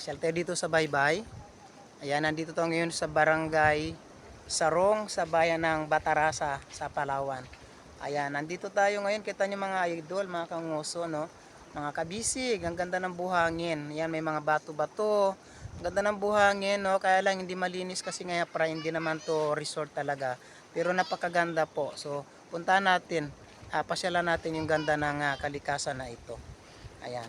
Pasyal tayo dito sa Baybay. Ayan, nandito tayo ngayon sa Barangay Sarong sa bayan ng Batarasa sa Palawan. Ayan, nandito tayo ngayon. Kita nyo mga idol, mga kanguso, no? Mga kabisig, ang ganda ng buhangin. Ayan, may mga bato-bato. Ang ganda ng buhangin, no? Kaya lang hindi malinis kasi nga hindi naman to resort talaga. Pero napakaganda po. So, puntahan natin. Pasyalan natin yung ganda ng kalikasan na ito. Ayan. Ayan.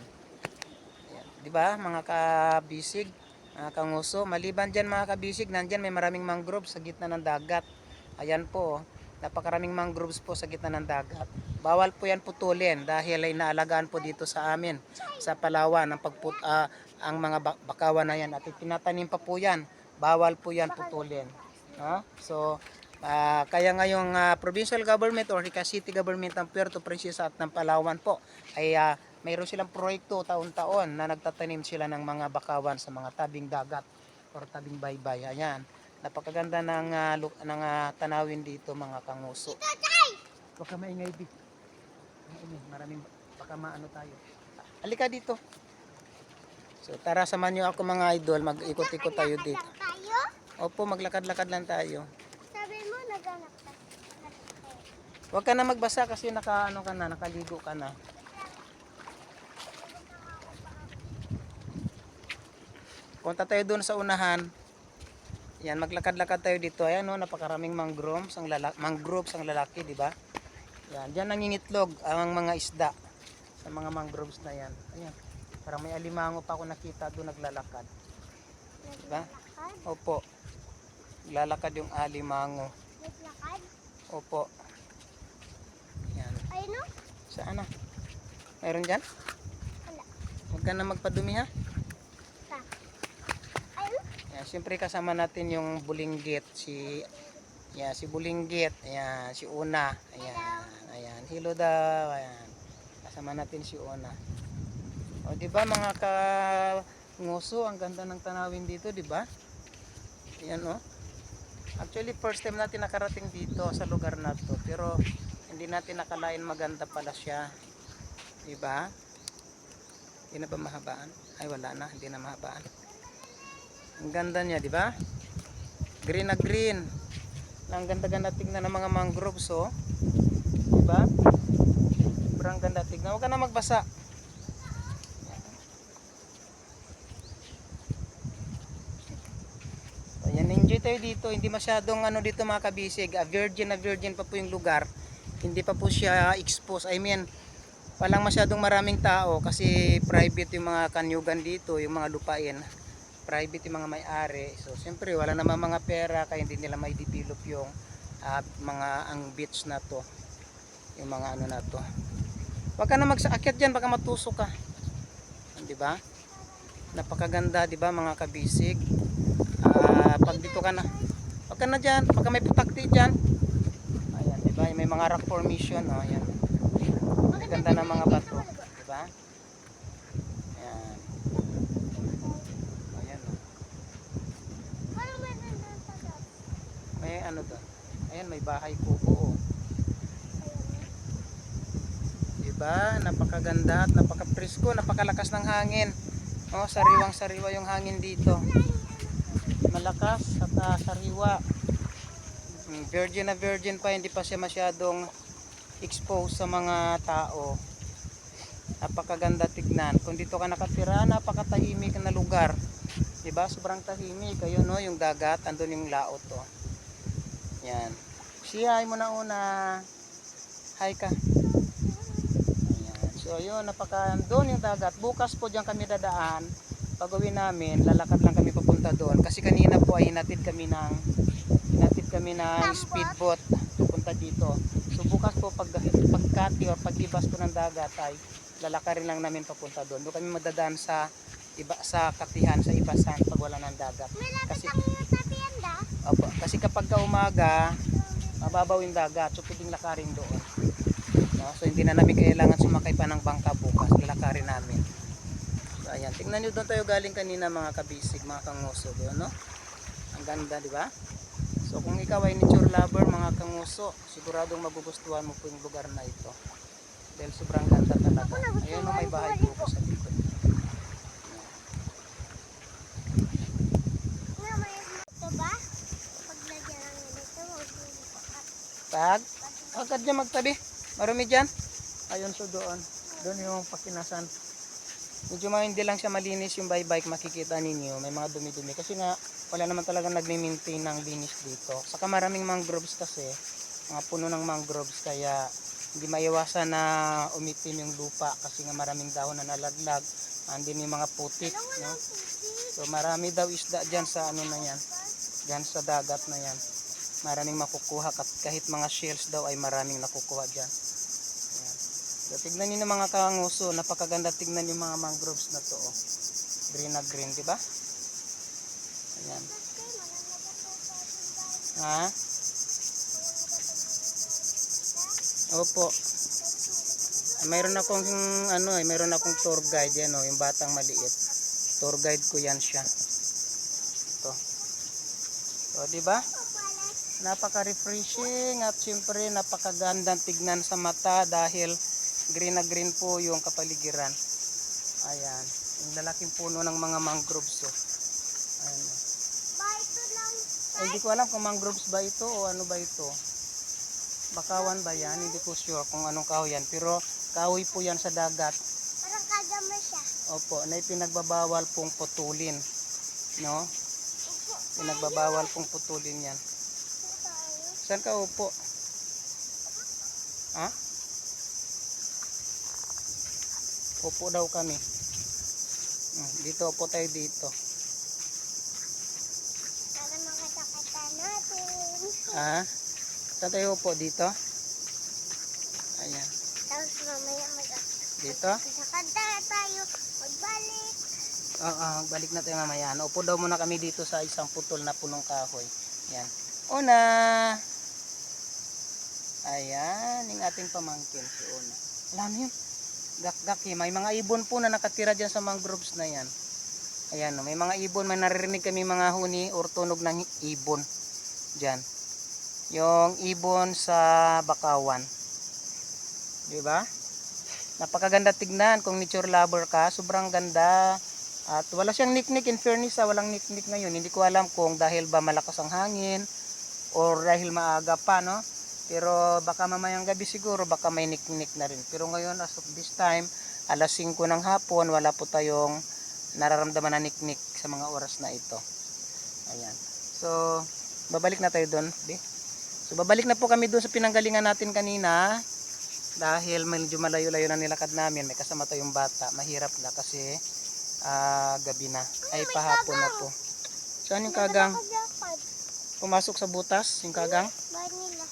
'Di ba, mga kabisig, mga kanguso, maliban diyan mga kabisig, nandiyan may maraming mangrove sa gitna ng dagat. Ayan po, napakaraming mangroves po sa gitna ng dagat. Bawal po 'yan putulin dahil ay naalagaan po dito sa amin sa Palawan ang mga bakawan na 'yan at tinatanim pa po 'yan. Bawal po 'yan putulin. No? So, kaya ngayong provincial government or city government ng Puerto Princesa at ng Palawan po ay mayroon silang proyekto taon-taon na nagtatanim sila ng mga bakawan sa mga tabing dagat or tabing baybay. Ayan, napakaganda ng tanawin dito mga kanguso. Huwag ka maingay, Big. Maraming baka maano tayo. Halika dito. So tara, samahan niyo ako mga idol, mag-ikot-ikot tayo dito. Opo, maglakad-lakad lang tayo. Sabi mo naghanap ka. Huwag ka na magbasa kasi nakaligo ka na. Punta tayo doon sa unahan. Yan, maglakad-lakad tayo dito. Ayan, no, napakaraming mangroves ang lalaki, di ba? Yan, diyan nangingitlog ang mga isda sa mga mangroves na yan. Ayan. Parang may alimango pa ako nakita doon naglalakad. Di ba? Opo. Naglalakad yung alimango. Naglakad? Opo. Yan. Ay no? Saan na? Mayroon dyan? Wala. Huwag ka na magpadumi, ha? Ay no? Yan, siyempre kasama natin yung Bulinggit, si Bulinggit, ayan, si Una, ayan, hello daw, ayan, kasama natin si Una. O, di ba mga kanguso, ang ganda ng tanawin dito, di ba? Ayan, o. Actually, first time natin nakarating dito sa lugar na to, pero hindi natin nakalain maganda pala siya, di ba? Hindi na ba mahabaan? Ay, wala na, hindi na mahabaan. Ang ganda niya, di ba? Green na green. Ang ganda-ganda tignan ng mga mangroves, oh. Di ba? Sobrang ganda tignan. Huwag ka na magbasa. Ayan, enjoy tayo dito. Hindi masyadong dito mga kabisig. Virgin na virgin pa po yung lugar. Hindi pa po siya exposed. I mean, walang masyadong maraming tao kasi private yung mga kanyugan dito, yung mga lupain. Private yung mga may-ari. So, siyempre, wala naman mga pera kaya hindi nila may develop yung ang beach na to. Yung mga na to. Huwag ka na magsaakyat dyan, baka matusok ka. Di ba? Napakaganda, di ba mga kabisig? Pag dito ka na, huwag ka na dyan, baka may putakti dyan. Ayan, di ba? May mga rock formation. Oh, ayan. Ang ganda ng mga bato. Di ba? Ayan. May doon. Ayan, may bahay kuko, oh. Diba? Napakaganda at napakapresko, napakalakas ng hangin. Oh, sariwang-sariwa yung hangin dito. Malakas at sariwa. Virgin na virgin pa, hindi pa siya masyadong exposed sa mga tao. Napakaganda tignan. Kung dito ka nakatira, napakatahimik na lugar. Diba? Sobrang tahimik. Ayun, no, yung dagat, andun yung laot, oh. Yan. Hi mo na una. Hi ka. Ayan. So yun, doon yung dagat. Bukas po diyan kami dadaan. Pag-uwi namin, lalakad lang kami papunta doon. Kasi kanina po ay hinatid kami ng speedboat papunta dito. So bukas po pagkati or paglibas po ng dagat ay lalakarin lang namin papunta doon. Doon kami madadaan sa katihan, sa Ibasan pag wala ng dagat. Opo, kasi kapag umaga mababaw yung dagat, so pwedeng lakarin doon, no? So hindi na namin kailangan sumakay pa ng bangka bukas, lalakarin namin. So ayan, tingnan nyo doon tayo galing kanina mga kabisig, mga kanguso doon, no? Ang ganda, di ba? So kung ikaw ay nature lover mga kanguso, siguradong magugustuhan mo po yung lugar na ito dahil sobrang ganda talaga. Ayun, no, may bahay bukas sa dito. Agad dyan magtabi. Marumi dyan. Ayun, so doon. Doon yung pakinasan. Medyo hindi lang siya malinis yung bike makikita ninyo. May mga dumi-dumi. Kasi nga, wala naman talaga nagme-maintain ng linis dito. Saka maraming mangroves kasi. Mga puno ng mangroves. Kaya hindi maiwasan na umitim yung lupa. Kasi nga maraming dahon na nalaglag. Andin yung mga putik. No? So marami daw isda dyan sa ano na yan. Dyan sa dagat na yan. Maraming makukuha. Kahit mga shells daw ay maraming nakukuha dyan. So, tignan niyo mga kanguso, napakaganda tignan yung mga mangroves na to. Oh. Green na green, di ba? Ayan. Ha? Opo. Mayroon akong mayroon akong tour guide yan, oh, yung batang maliit. Tour guide ko yan siya. Ito. So, di ba? Napaka-refreshing at siyempre napakagandang tignan sa mata dahil green na green po yung kapaligiran. Ayan, yung lalaking puno ng mga mangroves. So, ayan. Hindi ko alam kung mangroves ba ito o ano ba ito. Bakawan ba yan? Hindi ko sure kung anong kahoy yan. Pero kahoy po yan sa dagat. Parang kagama siya. Opo, na pinagbabawal pong putulin. No? Pinagbabawal pong putulin yan. Saan ka upo? Ha? Upo daw kami. Dito upo tayo dito. Para makita-kita natin. Ha? Saan tayo upo? Dito? Ayan. Tapos mamaya Dito? magkakanta tayo. Magbalik. Oo, balik na tayo mamaya. Upo daw muna kami dito sa isang putol na punong kahoy. Yan. Una. Ayan, yung ating pamangkin si Una. Alam mo yun? Gak-gak, may mga ibon po na nakatira dyan sa mangroves na yan. Ayan, may mga ibon, may naririnig kami mga huni or tunog ng ibon dyan. Yung ibon sa Bakawan. Diba? Napakaganda tignan kung nature lover ka, sobrang ganda. At wala siyang niknik, in fairness, walang niknik ngayon. Hindi ko alam kung dahil ba malakas ang hangin or dahil maaga pa, no? Pero baka mamayang gabi siguro, baka may niknik na rin. Pero ngayon, as of this time, alas 5 ng hapon, wala po tayong nararamdaman na niknik sa mga oras na ito. Ayan. So, babalik na tayo doon. So, babalik na po kami doon sa pinanggalingan natin kanina. Dahil medyo malayo-layo na nilakad namin. May kasama tayong bata. Mahirap na kasi gabi na. Ay, pahapon na po. Saan yung kagang? Pumasok sa butas, yung kagang? Vanilla.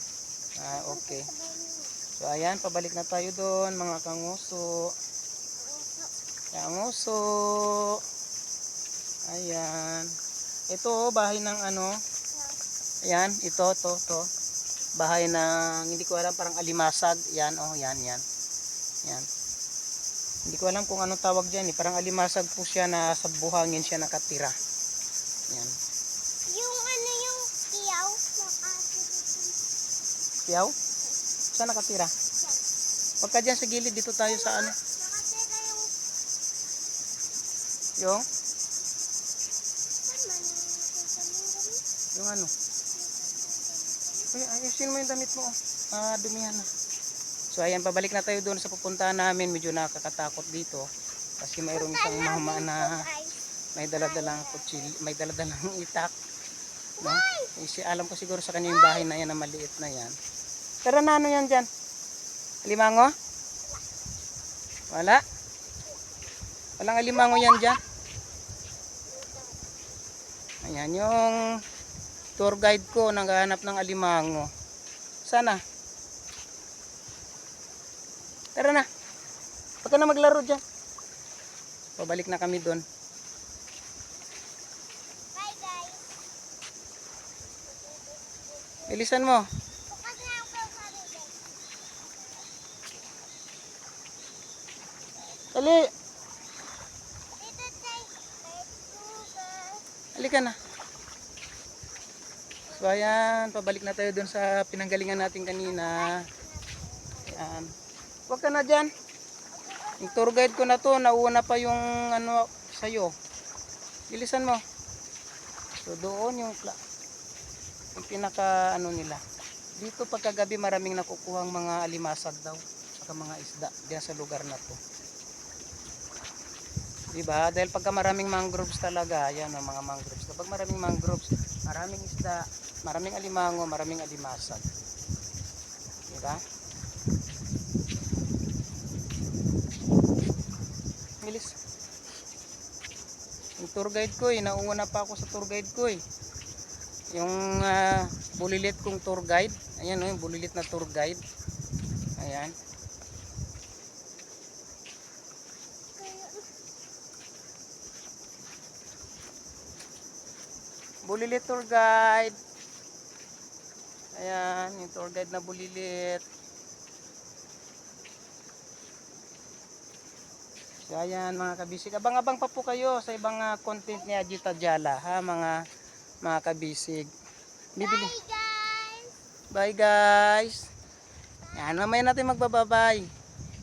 Okay. So ayan, pabalik na tayo doon mga kanguso. Kanguso. Ayan. Ito bahay ng ano. Ayan, ito, to. Bahay ng, hindi ko alam, parang alimasag. Yan, oh, yan. Yan. Hindi ko alam kung anong tawag dyan. Parang alimasag po siya na sa buhangin siya nakatira. Yan. Yung yung kiyaw. Tiyaw? Saan nakatira? Huwag ka dyan sa gilid. Dito tayo sa ano. Nakatira Yung? Yung ano? Ay, ayusin mo yung damit mo. Dumihan na. So ayan, pabalik na tayo doon sa pupuntahan namin. Medyo nakakatakot dito. Kasi mayroong isang mama na may daladalang kutsilyo, may daladalang itak. No? Alam ko siguro sa kanya yung bahay na yan na maliit na yan. Tara na, ano yan dyan? Alimango? Wala? Walang alimango yan dyan? Ayan yung tour guide ko, naghahanap ng alimango. Sana? Tara na. Huwag ka na maglaro dyan. Pabalik na kami doon. Bye guys. Bilisan mo. Bukas na ako sa guys. Dali. Dito tayo. Halika na. So ayan, pabalik na tayo dun sa pinanggalingan natin kanina. Ayan. Huwag ka na dyan. Yung tour guide ko na to, nauna pa yung ano sa'yo. Bilisan mo. So doon yung pinaka ano nila. Dito pagkagabi maraming nakukuhang mga alimasag daw, saka mga isda diyan sa lugar na to. Diba? Dahil pagka maraming mangroves talaga, yan ang mga mangroves. Kapag maraming mangroves, maraming isda, maraming alimango, maraming alimasag. Diba? Bilis. Yung tour guide ko nauna pa ako sa tour guide ko Yung bulilit kong tour guide. Ayan yung bulilit na tour guide. Ayan. Bulilit tour guide. Ayan, yung tour guide na bulilit. So ayan mga kabisig, abang-abang pa po kayo sa ibang content ni Ajita Jala ha mga kabisig. Bibili. Bye guys! Bye guys. Yan, mamaya natin magbababay.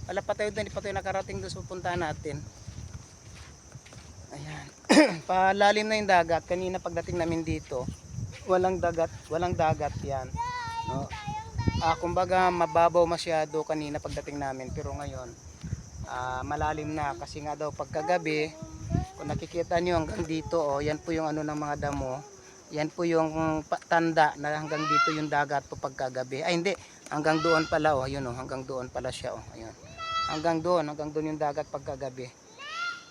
Wala pa tayo doon, hindi pa tayo nakarating doon sa pupuntahan natin. Ayan. Palalim na yung dagat. Kanina pagdating namin dito, walang dagat yan. No? Kumbaga mababaw masyado kanina pagdating namin, pero ngayon malalim na kasi nga daw pagkagabi, kung nakikita niyo hanggang dito yan po yung ano ng mga damo. Yan po yung tanda na hanggang dito yung dagat po pagkagabi. Ay hindi, hanggang doon pala yun hanggang doon pala siya ayun. Hanggang doon yung dagat pagkagabi.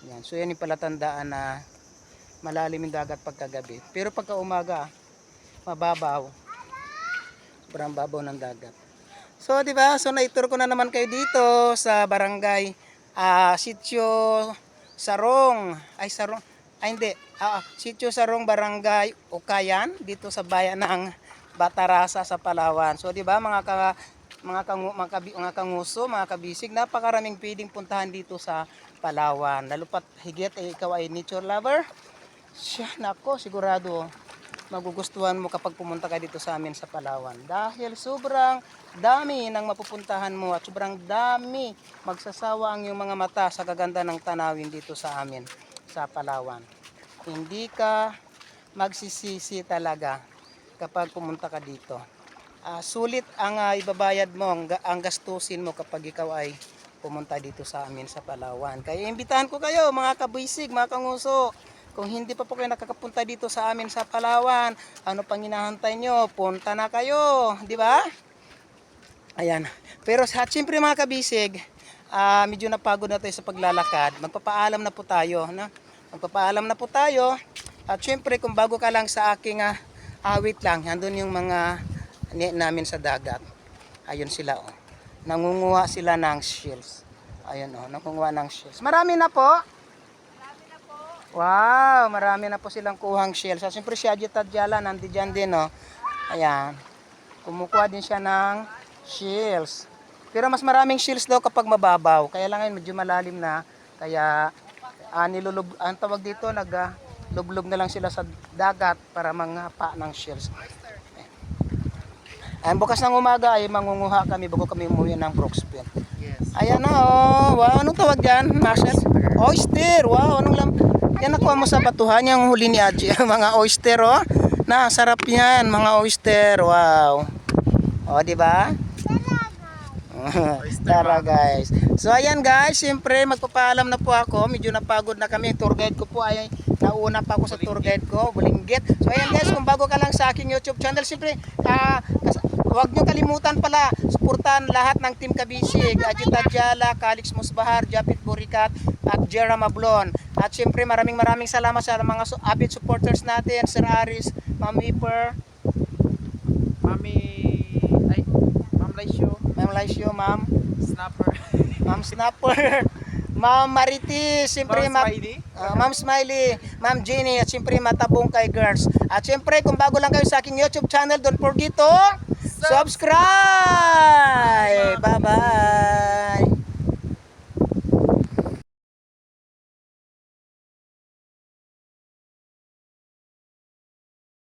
Yan. So yan yung palatandaan na malalim yung dagat pagkagabi. Pero pagka umaga, mababaw. Sobrang babaw ng dagat. So di ba? So na-tour ko na naman kayo dito sa barangay Sitio Sarong. Sitio Sarong, Barangay Ukayan dito sa bayan ng Batarasa sa Palawan. So di ba mga kanguso, mga kabisig, napakaraming pwedeng puntahan dito sa Palawan. Lalo pat higit ikaw ay nature lover. Siya, nako, sigurado magugustuhan mo kapag pumunta ka dito sa amin sa Palawan. Dahil sobrang dami ng mapupuntahan mo at sobrang dami magsasawa ang iyong mga mata sa kaganda ng tanawin dito sa amin sa Palawan. Hindi ka magsisisi talaga kapag pumunta ka dito. Sulit ang ibabayad mo, ang gastusin mo kapag ikaw ay pumunta dito sa amin sa Palawan. Kaya imbitahan ko kayo mga kabisig, mga kanguso. Kung hindi pa po kayo nakakapunta dito sa amin sa Palawan, ano pang hinahantay nyo? Punta na kayo, di ba? Ayan. Pero siyempre mga kabisig, medyo napagod na tayo sa paglalakad. Magpapaalam na po tayo. No? Magpapaalam na po tayo. At siyempre kung bago ka lang sa aking awit lang, andun yung mga namin sa dagat. Ayun sila Nangunguha sila ng shells. Ayun nangunguha ng shells. Marami na po. Wow, marami na po silang kuhang shells. So, siyempre si Ajita Jala nandiyan din Ayan. Kumukuha din siya ng shells. Pero mas maraming shells daw kapag mababaw. Kaya lang ngayon medyo malalim na. Kaya ang tawag dito, naglublog na lang sila sa dagat para mangapa ng shells. Ayan, bukas ng umaga ay mangunguha kami bago kami umuwi ng Brooksville. Yes. Ayan wow, anong tawag dyan, Marcel? Oyster, wow, yan nakuha mo sa batuhan, yung huli ni Adji, mga oyster sarap yan, mga oyster, wow. Di ba? Tara guys. So ayan guys, siyempre magpapaalam na po ako, medyo napagod na kami, tour guide ko po ay nauna pa ako sa tour guide ko, Bulinggit. So ayan guys, kung bago ka lang sa aking YouTube channel, siyempre huwag nyo kalimutan pala, suportahan lahat ng Team Kabisig, Ajita Jala, Calix Musbahar, Japit Burikat, at Jera Mablon. At syempre maraming salamat sa mga avid supporters natin, Sir Aris, Ma'am Weeper, Ma'am Laisyo, Ma'am Snapper, Ma'am Snapper, Ma'am Maritis, syempre Smiley. Ma'am Smiley, Ma'am Jenny, at syempre Matabong kay Girls. At syempre kung bago lang kayo sa aking YouTube channel, don't forget to subscribe! Bye-bye!